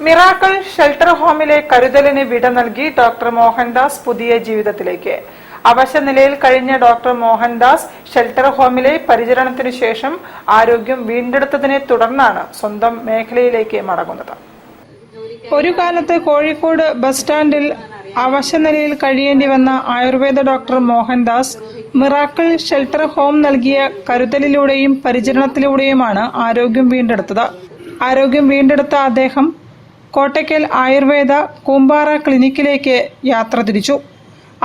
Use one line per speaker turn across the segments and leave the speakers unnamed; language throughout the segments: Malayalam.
മിറാക്കിൾ ഷെൽട്ടർ ഹോമിലെ കരുതലിന് വിട നൽകി ഡോക്ടർ മോഹൻദാസ് പുതിയ ജീവിതത്തിലേക്ക്. അവശനിലയിൽ കഴിഞ്ഞ ഡോക്ടർ മോഹൻദാസ് ഷെൽട്ടർ ഹോമിലെ പരിചരണത്തിനു ശേഷം ആരോഗ്യം വീണ്ടെടുത്തതിനെ തുടർന്നാണ് സ്വന്തം മേഖലയിലേക്ക് മടങ്ങുന്നത്. ഒരു കാലത്ത് കോഴിക്കോട് ബസ് സ്റ്റാൻഡിൽ അവശനിലയിൽ കഴിയേണ്ടി വന്ന Ayurveda doctor Mohandas miracle shelter home നൽകിയ കരുതലിലൂടെയും പരിചരണത്തിലൂടെയുമാണ് ആരോഗ്യം വീണ്ടെടുത്തത്. ആരോഗ്യം വീണ്ടെടുത്ത അദ്ദേഹം കോട്ടയ്ക്കൽ ആയുർവേദ കൂമ്പാറ ക്ലിനിക്കിലേക്ക് യാത്ര തിരിച്ചു.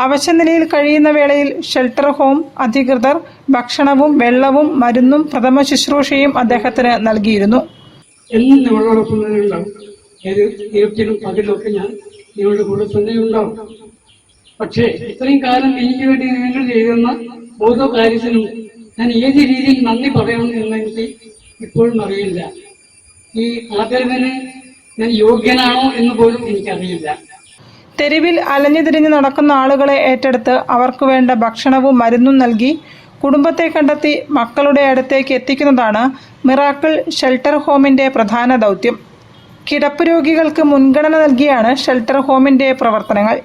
അവശനിലയിൽ കഴിയുന്ന വേളയിൽ ഷെൽട്ടർ ഹോം അധികൃതർ ഭക്ഷണവും വെള്ളവും മരുന്നും പ്രഥമ ശുശ്രൂഷയും അദ്ദേഹത്തിന് നൽകിയിരുന്നു.
പകലൊക്കെ ഞാൻ നിങ്ങളുടെ കൂടെ തന്നെ ഉണ്ടാവും. പക്ഷേ ഇത്രയും കാലം എനിക്ക് വേണ്ടി നിങ്ങൾ ചെയ്തെന്ന ഓരോ കാര്യത്തിനും ഞാൻ ഏത് രീതിയിൽ നന്ദി പറയണമെന്ന് എനിക്ക് ഇപ്പോഴും അറിയില്ല. ഈ ആദരവിന് ഞാൻ യോഗ്യനാണോ എന്ന് പോലും എനിക്കറിയില്ല.
തെരുവിൽ അലഞ്ഞു തിരിഞ്ഞ് നടക്കുന്ന ആളുകളെ ഏറ്റെടുത്ത് അവർക്ക് വേണ്ട ഭക്ഷണവും മരുന്നും നൽകി കുടുംബത്തെ കണ്ടെത്തി മക്കളുടെ അടുത്തേക്ക് എത്തിക്കുന്നതാണ് മിറാക്കിൾ ഷെൽട്ടർ ഹോമിന്റെ പ്രധാന ദൗത്യം. കിടപ്പ് രോഗികൾക്ക് മുൻഗണന നൽകിയാണ് ഷെൽട്ടർ ഹോമിന്റെ പ്രവർത്തനങ്ങൾ.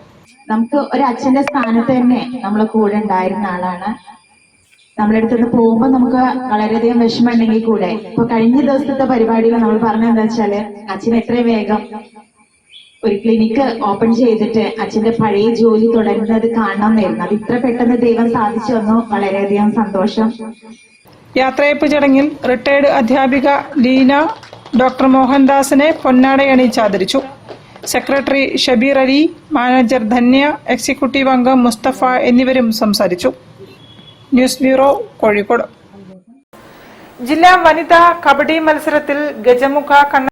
നമുക്ക് ഒരു അച്ഛന്റെ സ്ഥാനത്ത് തന്നെ നമ്മളെ കൂടെ ഉണ്ടായിരുന്ന ആളാണ്. നമ്മുടെ അടുത്തോട്ട് പോകുമ്പോൾ നമുക്ക് വളരെയധികം വിഷമമുണ്ടെങ്കിൽ കൂടെ ഇപ്പൊ കഴിഞ്ഞ ദിവസത്തെ പരിപാടിയിൽ നമ്മൾ പറഞ്ഞതെന്താ വെച്ചാല് അച്ഛൻ എത്രയും വേഗം ഒരു ക്ലിനിക്ക് ഓപ്പൺ ചെയ്തിട്ട് അച്ഛന്റെ പഴയ ജോലി തുടരുന്നത് കാണണമെന്നായിരുന്നു. അത് ഇത്ര പെട്ടെന്ന് ദൈവം സാധിച്ചു വന്നു. വളരെയധികം സന്തോഷം.
യാത്രയപ്പ് ചടങ്ങിൽ റിട്ടയർഡ് അധ്യാപിക ലീന ഡോക്ടർ മോഹൻദാസിനെ പൊന്നാടയണിയിച്ച് ആദരിച്ചു. Secretary Shabeer Ali, manager Dhanya, executive അംഗം മുസ്തഫ എന്നിവരും സംസാരിച്ചു. News bureau, Kozhikode. ജില്ലാ വനിതാ കബഡി മത്സരത്തിൽ ഗജമുഖ